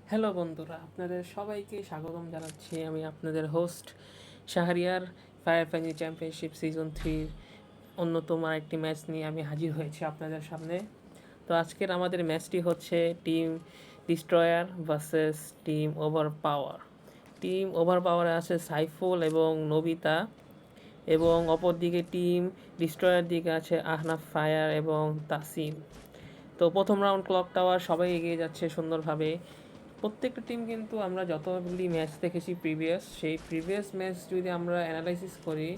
Hello বন্ধুরা, আপনাদের সবাইকে স্বাগতম জানাচ্ছি। আমি আপনাদের host Shahriar. Fire ফ্যানি championship season 3 অন্যতম আরেকটি ম্যাচ নিয়ে আমি হাজির হয়েছি আপনাদের সামনে। তো আজকের আমাদের ম্যাচটি হচ্ছে team destroyer versus team over পাওয়ার। টিম ওভার পাওয়ারে আছে সাইফুল এবং নবিতা, এবং অপরদিকে টিম ডিস্ট্রয়ার দিকে আছে আহনাফ ফায়ার এবং তাসিম। তো প্রথম রাউন্ড ক্লক টাওয়ার সবাই এগিয়ে যাচ্ছে সুন্দরভাবে। প্রত্যেকটা টিম কিন্তু আমরা যতগুলি ম্যাচ দেখেছি সেই প্রিভিয়াস ম্যাচ যদি আমরা অ্যানালাইসিস করি,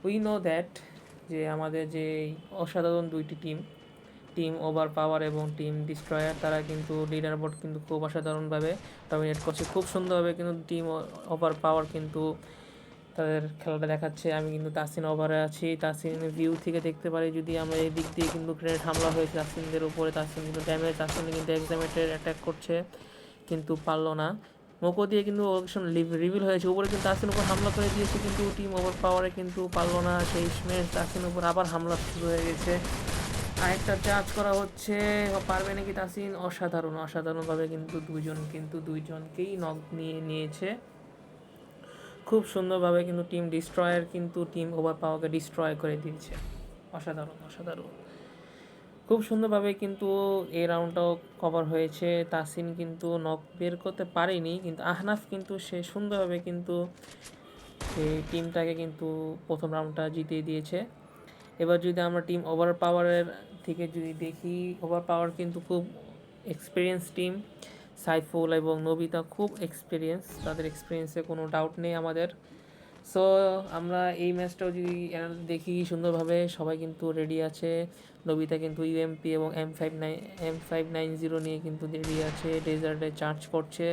উই নো দ্যাট যে আমাদের যে অসাধারণ দুইটি টিম, টিম ওভার পাওয়ার এবং টিম ডিস্ট্রয়ার, তারা কিন্তু লিডার বোর্ড কিন্তু খুব অসাধারণভাবে ডমিনেট করছে, খুব সুন্দরভাবে। কিন্তু টিম ওভার পাওয়ার কিন্তু তাদের খেলাটা দেখাচ্ছে। আমি কিন্তু তাসিন ওভারে আছি, তাসিনের ভিউ থেকে দেখতে পারি যদি আমরা এই দিক দিয়ে কিন্তু গ্রেনেড হামলা হয়েছে তাসিনদের উপরে। তাসিন কিন্তু ড্যামেজ, তাসিন কিন্তু এক্সামেটেড অ্যাটাক করছে কিন্তু পারলো না। মোকো দিয়ে কিন্তু লোকেশন রিভিল হয়েছে, উপরে কিন্তু তাসিন উপর হামলা করে দিয়েছে, কিন্তু টিম ওভার পাওয়ারে কিন্তু পারলো না। সেই ম্যাচ তাসিন উপর আবার হামলা শুরু হয়ে গেছে, আরেকটা চার্জ করা হচ্ছে, পারবে নাকি তাসিন? অসাধারণভাবে কিন্তু দুইজনকেই নক নিয়ে নিয়েছে খুব সুন্দরভাবে। কিন্তু টিম ডিস্ট্রয়ার কিন্তু টিম ওভার পাওয়ারকে ডিস্ট্রয় করে দিয়েছে। অসাধারণ খুব সুন্দরভাবে কিন্তু এই রাউন্ডটাও কভার হয়েছে। তাসিন কিন্তু নক বের করতে পারেনি, কিন্তু আহনাফ কিন্তু সে সুন্দরভাবে কিন্তু সেই টিমটাকে কিন্তু প্রথম রাউন্ডটা জিতিয়ে দিয়েছে। এবার যদি আমরা টিম ওভার পাওয়ারের থেকে যদি দেখি, ওভার পাওয়ার কিন্তু খুব এক্সপিরিয়েন্স টিম। সাইফুল এবং নবিতা খুব এক্সপিরিয়েন্স, তাদের এক্সপিরিয়েন্সে কোনো ডাউট নেই আমাদের। সো আমরা এই ম্যাচটাও যদি দেখি সুন্দরভাবে, সবাই কিন্তু রেডি আছে। নবিতা কিন্তু ইউএমপি এবং M590 নিয়ে কিন্তু রেডি আছে, ডেজার্টে চার্জ করছে।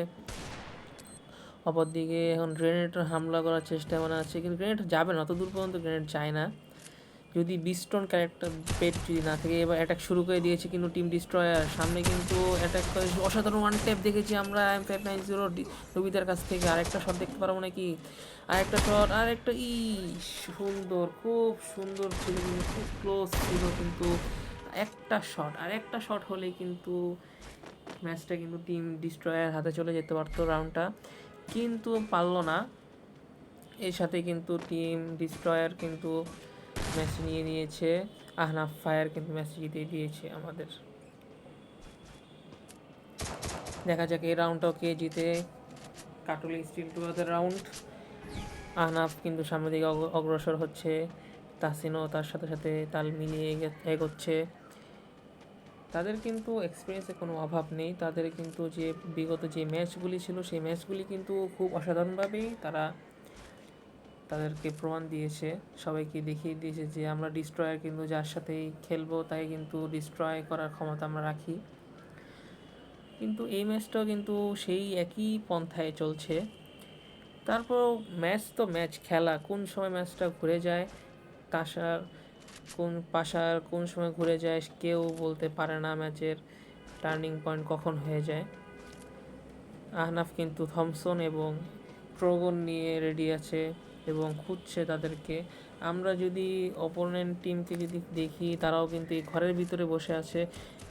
অপরদিকে এখন গ্রেনেড হামলা করার চেষ্টা আছে, কিন্তু গ্রেনেড যাবে না, অত দূর পর্যন্ত গ্রেনেড যায় না যদি বিস্টন ক্যারেক্টার পেট যদি না থাকে। এবার অ্যাটাক শুরু করে দিয়েছে কিন্তু টিম ডিস্ট্রয়ার, সামনে কিন্তু অ্যাটাক করে অসাধারণ ওয়ান ট্যাপ দেখেছি আমরা M590 নবিতার কাছ থেকে। আরেকটা শট দেখতে পারবো নাকি? আরেকটা শট, আরেকটা সুন্দর, খুব সুন্দর ছিল কিন্তু খুব ক্লোজ ছিল। কিন্তু আরেকটা শট হলে কিন্তু ম্যাচটা কিন্তু টিম ডিস্ট্রয়ার হাতে চলে যেতে পারতো রাউন্ডটা, কিন্তু পারলো না। এর সাথে কিন্তু টিম ডিস্ট্রয়ার কিন্তু ম্যাচ নিয়ে নিয়েছে। আহনাফ ফায়ার কিন্তু ম্যাচ জিতে দিয়েছে আমাদের। দেখা যাক এই রাউন্ডটাও কে জিতে। কাটুলি স্টিল টুগেদার রাউন্ড। আহনাফ কিন্তু সামনের দিকে অগ্রসর হচ্ছে, তাসিনও তার সাথে সাথে তাল মিলিয়ে এগোচ্ছে। তাদের কিন্তু এক্সপিরিয়েন্সে কোনো অভাব নেই, তাদের কিন্তু যে বিগত যে ম্যাচগুলি ছিল সেই ম্যাচগুলি কিন্তু খুব অসাধারণভাবেই তারা তাদেরকে প্রমাণ দিয়েছে, সবাইকে দেখিয়ে দিয়েছে যে আমরা ডিস্ট্রয়ার কিন্তু যার সাথেই খেলবো তাই কিন্তু ডিস্ট্রয় করার ক্ষমতা আমরা রাখি। কিন্তু এই ম্যাচটাও কিন্তু সেই একই পন্থায় চলছে। তারপর ম্যাচ তো ম্যাচ, খেলা কোন সময় ম্যাচটা ঘুরে যায়, পাশার কোন সময় ঘুরে যায় কেউ বলতে পারে না। ম্যাচের টার্নিং পয়েন্ট কখন হয়ে যায়। আহনাফ কিন্তু থমসন এবং ট্রোগন নিয়ে রেডি আছে এবং খুঁজছে তাদেরকে। আমরা যদি অপোনেন্ট টিমকে যদি দেখি, তারাও কিন্তু এই ঘরের ভিতরে বসে আছে,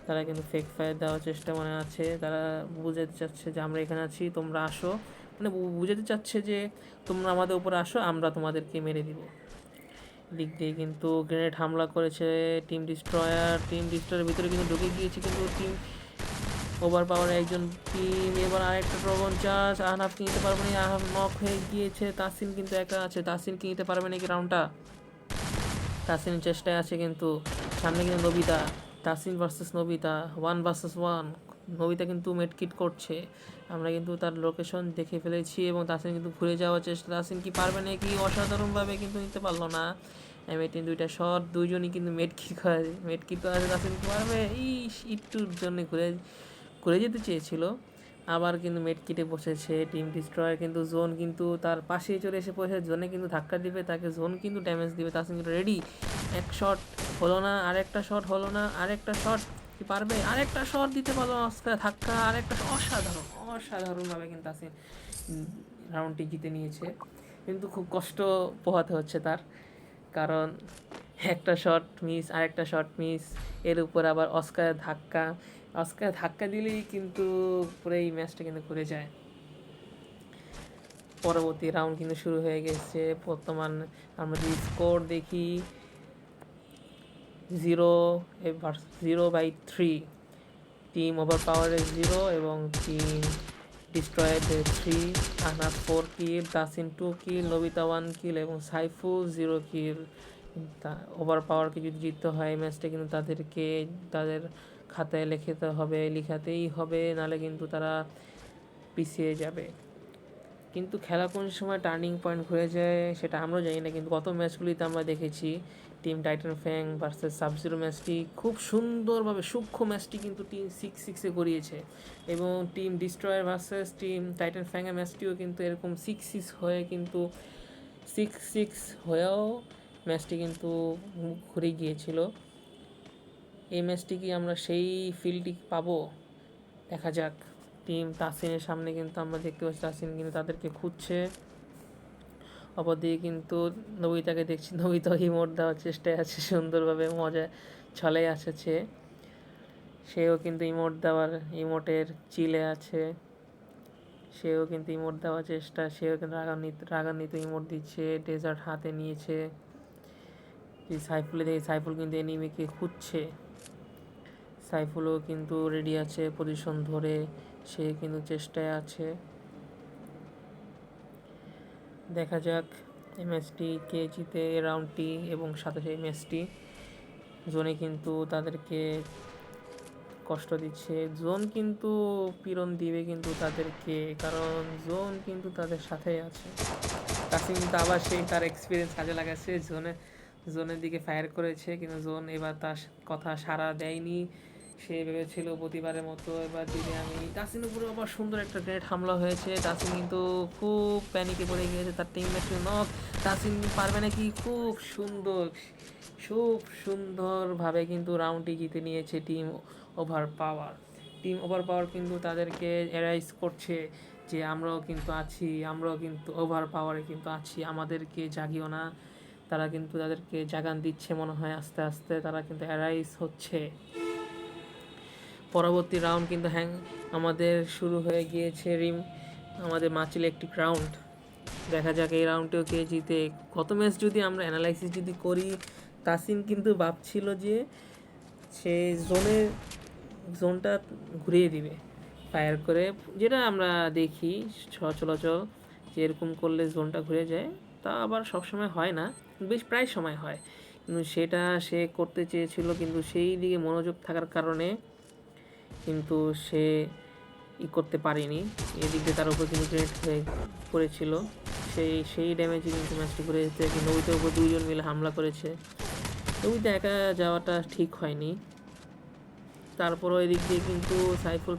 তারা কিন্তু ফেক ফায়ার দেওয়ার চেষ্টা মনে আছে। তারা বুঝাতে চাচ্ছে যে আমরা এখানে আছি, তোমরা আসো, মানে বুঝাতে চাচ্ছে যে তোমরা আমাদের উপরে আসো, আমরা তোমাদেরকে মেরে দিব। দিক দিয়ে কিন্তু গ্রেনেড হামলা করেছে টিম ডিস্ট্রয়ারের ভিতরে কিন্তু ঢুকে গিয়েছে, কিন্তু টিম ওভার পাওয়ারে একজন টিম। এবার আরেকটা ড্রগন চার্জ, আহনাফকে নিতে পারবে না, আহনাফ নক হয়ে গিয়েছে। তাসিন কিন্তু একা আছে, তাসিনকে নিতে পারবে নাকি রাউন্ডটা? তাসিনের চেষ্টায় আছে, কিন্তু সামনে কিন্তু Nobita. Tasin versus Nobita, 1 versus 1। Nobita কিন্তু মেডকিট করছে, আমরা কিন্তু তার লোকেশন দেখে ফেলেছি, এবং তাসিন কিন্তু ঘুরে যাওয়ার চেষ্টা। তাসিন কি পারবে নাকি? অসাধারণভাবে কিন্তু নিতে পারলো না। M18 দুইটা শট, দুইজনই কিন্তু মেডকিট করে আছে। তাসিন পারবে? একটুর জন্য ঘুরে ঘুরে যেতে চেয়েছিল, আবার কিন্তু মেড কিটে বসেছে। টিম ডিস্ট্রয়ার কিন্তু জোন কিন্তু তার পাশেই চলে এসে পড়েছে, জোনে কিন্তু ধাক্কা দিবে তাকে, জোন কিন্তু ড্যামেজ দিবে। তাসিন কিন্তু রেডি, এক শট হলো না, আরেকটা শট হলো না, আরেকটা শট কি পারবে? আরেকটা শট দিতে পারলো না, ধাক্কা, আরেকটা অসাধারণভাবে কিন্তু তাসিন রাউন্ডটি জিতে নিয়েছে। কিন্তু খুব কষ্ট পোহাতে হচ্ছে তার, কারণ একটা শট মিস, আরেকটা শট মিস, এর উপর আবার অস্কারের ধাক্কা। অস্কার ধাক্কা দিলেই কিন্তু পুরো এই ম্যাচটা কিন্তু ঘুরে যায়। পরবর্তী রাউন্ড কিন্তু শুরু হয়ে গেছে। বর্তমান আমরা যদি স্কোর দেখি 0/3, টিম ওভার পাওয়ারে 0 এবং টিম ডিস্ট্রয়েড 3। আহনাফ 4 কিল, তাসিন 2 কিল, নবিতা 1 কিল এবং সাইফুল 0 কিল। ওভার পাওয়ারকে যদি জিততে হয় ম্যাচটা কিন্তু তাদেরকে তাদের খাতায় লিখাতেই হবে, নাহলে কিন্তু তারা পিছিয়ে যাবে। কিন্তু খেলা কোন সময় টার্নিং পয়েন্ট ঘুরে যায় সেটা আমরা জানি না, কিন্তু গত ম্যাচগুলিতে আমরা দেখেছি টিম টাইটান ফ্যাং ভার্সেস সাবজিরো ম্যাচটি খুব সুন্দরভাবে সূক্ষ্ম ম্যাচটি কিন্তু টিম 6-6 গড়িয়েছে, এবং team destroyer versus team titan ফ্যাংয়ের ম্যাচটিও কিন্তু এরকম 6-6 হয়ে কিন্তু 6-6 হয়েও ম্যাচটি কিন্তু ঘুরে গিয়েছিল। এই ম্যাচটি কি আমরা সেই ফিল্ডটি পাবো? দেখা যাক। টিম তাসিনের সামনে কিন্তু আমরা দেখতে পাচ্ছি তাসিন কিন্তু তাদেরকে খুঁজছে। অপরদিকে কিন্তু নবিতাকে দেখছি, নবিতা ইমোট দেওয়ার চেষ্টায় আছে, সুন্দরভাবে মজা ছলে আসছে। সেও কিন্তু ইমোটের চিলে আছে, সেও কিন্তু ইমোট দেওয়ার চেষ্টা, সেও কিন্তু রাগান্বিত ইমোট দিচ্ছে, ডেজার্ট হাতে নিয়েছে। সাইফুলে দেখি সাইফুল কিন্তু এনিমিকে খুঁজছে, সাইফুলও কিন্তু রেডি আছে পজিশন ধরে, সে কিন্তু চেষ্টায় আছে। দেখা যাক এই ম্যাচটি কে জিতে এই রাউন্ডটি এবং সাথে সেই ম্যাচটি। জোনে কিন্তু তাদেরকে কষ্ট দিচ্ছে, জোন কিন্তু পীড়ন দিবে কিন্তু তাদেরকে, কারণ জোন কিন্তু তাদের সাথেই আছে। তাসিম কিন্তু আবার সেই তার এক্সপিরিয়েন্স কাজে লাগাচ্ছে, জোনের দিকে ফায়ার করেছে, কিন্তু জোন এবার তার কথা সাড়া দেয়নি। সে ভেবেছিল প্রতিবারের মতো এবার দিনে আমি তাসিনের উপরে আবার সুন্দর একটা গ্রেনেড হামলা হয়েছে। তাসিন কিন্তু খুব প্যানিকে পড়ে গিয়েছে, তার টিমমেট নক। তাসিন পারবে নাকি? খুব সুন্দরভাবে কিন্তু রাউন্ডটি জিতে নিয়েছে টিম ওভার পাওয়ার কিন্তু তাদেরকে এরাইজ করছে যে আমরাও কিন্তু ওভার পাওয়ারে কিন্তু আছি, আমাদেরকে জাগিও না। তারা কিন্তু তাদেরকে জাগান দিচ্ছে মনে হয়, আস্তে আস্তে তারা কিন্তু অ্যারাইজ হচ্ছে। পরবর্তী রাউন্ড কিন্তু আমাদের শুরু হয়ে গিয়েছে আমাদের মাছ ইলেকট্রিক রাউন্ড। দেখা যাক এই রাউন্ডেও কে জিতে। গত ম্যাচ যদি আমরা অ্যানালাইসিস যদি করি, তাসিন কিন্তু ভাবছিল যে সে জোনটা ঘুরিয়ে দিবে ফায়ার করে, যেটা আমরা দেখি সচরাচর যে এরকম করলে জোনটা ঘুরে যায়। তা আবার সবসময় হয় না, বেশ প্রায় সময় হয়, কিন্তু সেটা সে করতে চেয়েছিল, কিন্তু সেই দিকে মনোযোগ থাকার কারণে কিন্তু সে করতে পারেনি। এদিক দিয়ে তার উপর কিন্তু গ্রেনেড হয়ে পড়েছিল, সেই ড্যামেজে কিন্তু ম্যাচটি ঘুরে যেতে, নবীতার উপর 2 জন মিলে হামলা করেছে। নবীতা একা যাওয়াটা ঠিক হয়নি, তারপরও এদিক দিয়ে কিন্তু সাইফুল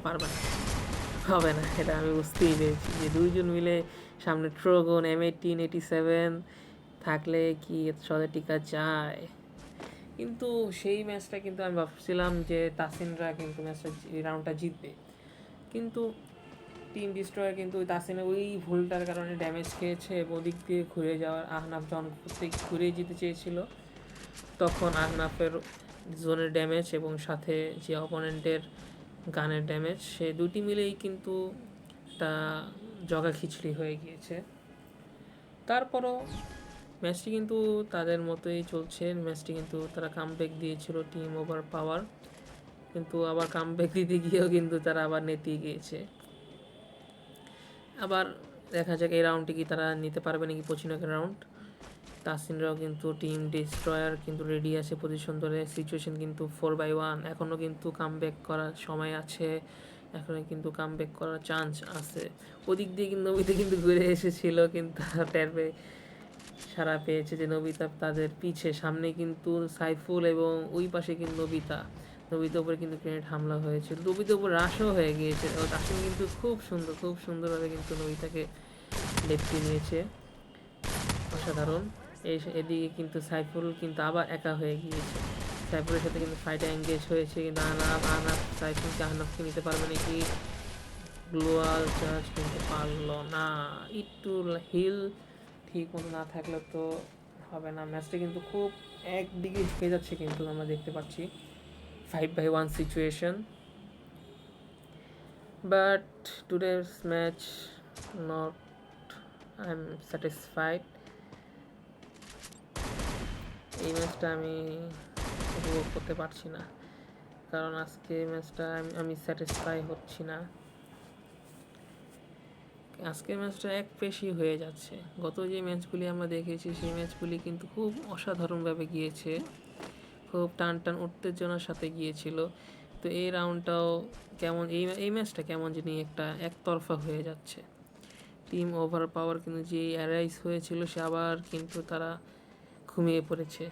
হবে না, এটা আমি বুঝতেই পেরেছি যে 2 জন মিলে সামনে ট্রোগন M1887 থাকলে কি সদে টিকা যায়। কিন্তু সেই ম্যাচটা কিন্তু আমি ভাবছিলাম যে তাসিনরা কিন্তু ম্যাচটা রাউন্ডটা জিতবে, কিন্তু টিম ডিস্ট্রয়ার কিন্তু তাসিনের ওই ভুলটার কারণে ড্যামেজ খেয়েছে, এবং ওদিক দিয়ে ঘুরে যাওয়ার আহনাফ যখন ঘুরে যেতে চেয়েছিল, তখন আহনাফের জোনের ড্যামেজ এবং সাথে যে অপোনেন্টের গানের ড্যামেজ, সে দুটি মিলেই কিন্তু একটা জগা খিচড়ি হয়ে গিয়েছে। তারপরও ম্যাচটি কিন্তু তাদের মতোই চলছে, ম্যাচটি কিন্তু তারা কামব্যাক দিয়েছিল টিম ওভার পাওয়ার, কিন্তু আবার কামব্যাক দিতে গিয়েও কিন্তু তারা আবার নেতিয়ে গিয়েছে। আবার দেখা যাক এই রাউন্ডটি কি তারা নিতে পারবে নাকি, 25 রাউন্ড। তাসিনরাও কিন্তু টিম ডিস্ট্রয়ার কিন্তু রেডি আছে পজিশন ধরে, সিচুয়েশন কিন্তু 4/1, এখনও কিন্তু কামব্যাক করার সময় আছে, এখনও কিন্তু কামব্যাক করার চান্স আছে। ওদিক দিয়ে কিন্তু নবীতে কিন্তু ঘুরে এসেছিল, কিন্তু সারা পেয়েছে যে নবিতা তাদের সামনে কিন্তু সাইফুল এবং ওই পাশে কিন্তু নবিতার উপরে কিন্তু গ্রেনেড হামলা হয়েছিল, নবিতার উপর রাশও হয়ে গিয়েছে। তাসিন কিন্তু খুব সুন্দরভাবে কিন্তু নবিতাকে লেপটে নিয়েছে, অসাধারণ। এদিকে কিন্তু সাইফুল কিন্তু আবার একা হয়ে গিয়েছে, সাইফুলের সাথে কিন্তু ফাইটে এঙ্গেজ হয়েছে, কিন্তু আহনাফকে নিতে পারবে নাকি, গ্লোয়াল চার্জ কিনতে পারলো না। একটু হিল ঠিক মতো না থাকলে তো হবে না। ম্যাচটা কিন্তু খুব একদিকে ঝুঁকে যাচ্ছে, কিন্তু আমরা দেখতে পাচ্ছি 5/1 situation. But today's match, not I'm satisfied. এই ম্যাচটা আমি উপভোগ করতে পারছি না, কারণ আজকে ম্যাচটা আমি স্যাটিসফাই হচ্ছি না। আজকের ম্যাচটা এক পেশি হয়ে যাচ্ছে। গত যে ম্যাচগুলি আমরা দেখেছি সেই ম্যাচগুলি কিন্তু খুব অসাধারণভাবে গিয়েছে, খুব টান টান উত্তেজনার সাথে গিয়েছিল। তো এই রাউন্ডটাও কেমন, এই ম্যাচটা কেমন জানি একটা একতরফা হয়ে যাচ্ছে। টিম ওভার পাওয়ার কিন্তু যে অ্যারাইজ হয়েছিল সে আবার কিন্তু তারা ঘুমিয়ে পড়েছে।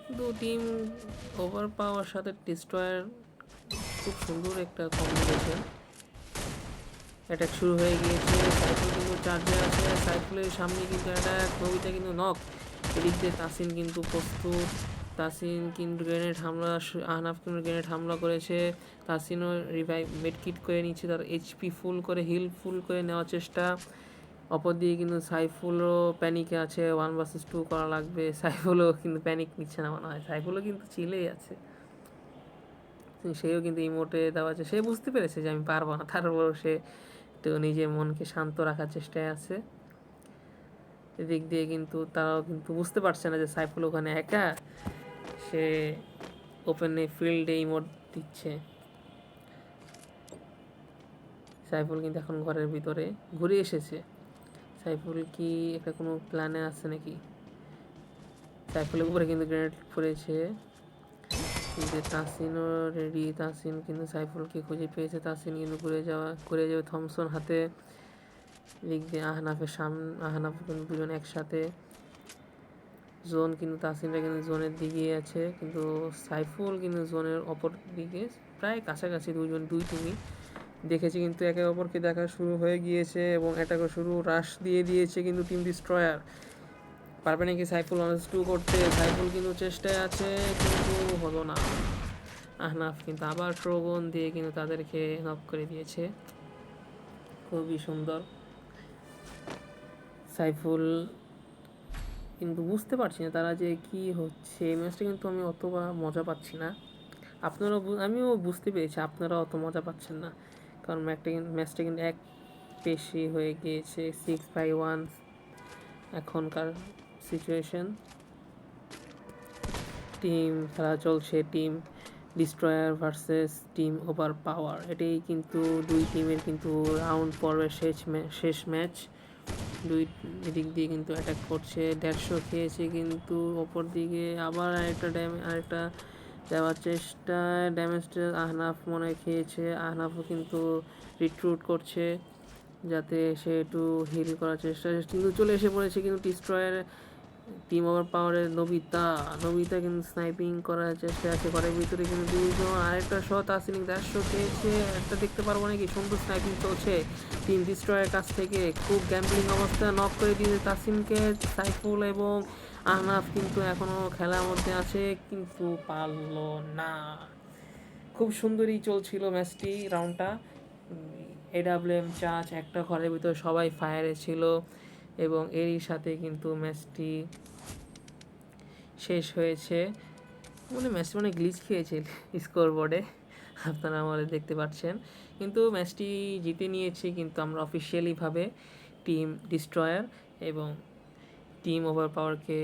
কিন্তু টিম ওভার পাওয়ার সাথে ডিস্ট্রয়ার খুব সুন্দর একটা কম্বিনেশন। অ্যাটাক শুরু হয়ে গিয়েছে, সাইফুল কিন্তু চার্জে আছে, সাইফুলের সামনে কিন্তু অ্যাটাক, নবিতা কিন্তু নক। এদিক দিয়ে তাসিন কিন্তু প্রস্তুত, তাসিন কিন্তু গ্রেনেড হামলা, আহনাফ কিন্তু গ্রেনেড হামলা করেছে, তাসিনও রিভাইভ মেডকিট করে নিচ্ছে, তার এইচপি ফুল করে হিল ফুল করে নেওয়ার চেষ্টা। অপর দিকে কিন্তু সাইফুলও প্যানিকে আছে, 1 vs 2 করা লাগবে। সাইফুলও কিন্তু প্যানিক নিচ্ছে না মনে হয়, সাইফুলও কিন্তু চিলেই আছে। সেও কিন্তু ইমোটে দেওয়া আছে, সে বুঝতে পেরেছে যে আমি পারবো না, তারপরও সে তো নিজের মনকে শান্ত রাখার চেষ্টায় আছে। এদিক দিয়ে কিন্তু তারাও কিন্তু বুঝতে পারছে না যে সাইফুল ওখানে একা, সে ওপেনে ফিল্ডে ইমোট দিচ্ছে। সাইফুল কিন্তু এখন ঘরের ভিতরে ঘুরে এসেছে। সাইফুল কি একটা কোনো প্ল্যানে আছে নাকি? সাইফুলের উপরে কিন্তু গ্রেনেড পড়েছে, কিন্তু তাসিনও রেডি। তাসিন কিন্তু সাইফুলকে খুঁজে পেয়েছে, তাসিন কিন্তু ঘুরে যাবে থমসন হাতে। দিক দিয়ে আহনাফ কিন্তু দুজন একসাথে। জোন কিন্তু তাসিনরা কিন্তু জোনের দিকে আছে, কিন্তু সাইফুল কিন্তু জোনের অপর দিকে প্রায় কাছাকাছি। দুই টিমই দেখেছি কিন্তু একে অপরকে দেখা শুরু হয়ে গিয়েছে এবং অ্যাটাকও শুরু, রাশ দিয়ে দিয়েছে কিন্তু টিম ডিস্ট্রয়ার। পারবে নাকি সাইফুল 1-2 করতে? সাইফুল কিন্তু চেষ্টায় আছে কিন্তু হলো না। আহনাফ কিন্তু আবার ট্রোগন দিয়ে কিন্তু তাদেরকে নক করে দিয়েছে, খুবই সুন্দর। সাইফুল কিন্তু বুঝতে পারছি না তারা যে কি হচ্ছে, এই ম্যাচটা কিন্তু আমি অতটা মজা পাচ্ছি না। আমিও বুঝতে পেরেছি আপনারা অত মজা পাচ্ছেন না, কারণ ম্যাচটা কিন্তু এক পেশি হয়ে গিয়েছে। 6-1 এখনকার সিচুয়েশন। টিম খেলা চলছে, team destroyer versus team over পাওয়ার। এটাই কিন্তু দুই টিমের কিন্তু রাউন্ড পর্বের শেষ ম্যাচ। দুই দিক দিয়ে কিন্তু অ্যাটাক করছে, 150 খেয়েছে কিন্তু অপর দিকে আবার আরেকটা দেওয়ার চেষ্টায় ড্যামেজটা আহনাফ মনে খেয়েছে। আহনাফও কিন্তু রিক্রুট করছে যাতে সে একটু হিল করার চেষ্টা, কিন্তু চলে এসে পড়েছে কিন্তু ডিস্ট্রয়ার টিম ওভার পাওয়ারের নবিতা কিন্তু স্নাইপিং করার চেষ্টা আছে ঘরের ভিতরে, কিন্তু দুইজন আরেকটা শট আসেনি, 150 খেয়েছে। একটা দেখতে পারবো নাকি, সুন্দর স্নাইপিং চলছে টিম ডিস্ট্রয়ের কাছ থেকে, খুব গ্যাম্বলিং অবস্থা, নক করে দিয়েছে তাসিনকে সাইফুল, এবং আহনাফ কিন্তু এখনও খেলার মধ্যে আছে কিন্তু পারলো না। খুব সুন্দরই চলছিল ম্যাচটি, রাউন্ডটা। এডাব্লিউএম চার্জ একটা ঘরের ভিতর সবাই ফায়ারে ছিল, এবং এরই সাথে কিন্তু ম্যাচটি শেষ হয়েছে। ম্যাচটি গ্লিচ খেয়েছে স্কোর বোর্ডে, আপনারা আমাদের দেখতে পাচ্ছেন। কিন্তু ম্যাচটি জিতে নিয়েছি কিন্তু আমরা অফিসিয়ালিভাবে, টিম ডিস্ট্রয়ার এবং টিম ওভার পাওয়ারকে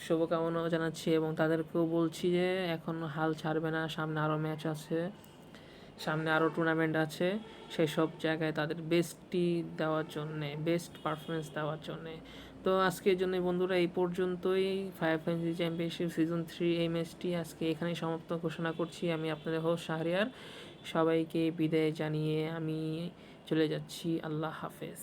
শুভকামনাও জানাচ্ছি, এবং তাদেরকেও বলছি যে এখন হাল ছাড়বে না, সামনে আরও ম্যাচ আছে, সামনে আরও টুর্নামেন্ট আছে, সেই সব জায়গায় তাদের বেস্টটি দেওয়ার জন্যে, বেস্ট পারফরমেন্স দেওয়ার জন্যে। তো আজকের জন্য বন্ধুরা এই পর্যন্তই। ফায়ার ফ্যান্টাসি চ্যাম্পিয়নশিপ সিজন 3 এই ম্যাচটি আজকে এখানেই সমাপ্ত ঘোষণা করছি। আমি আপনাদের হোস্ট শাহরিয়ার, সবাইকে বিদায় জানিয়ে আমি চলে যাচ্ছি। আল্লাহ হাফেজ।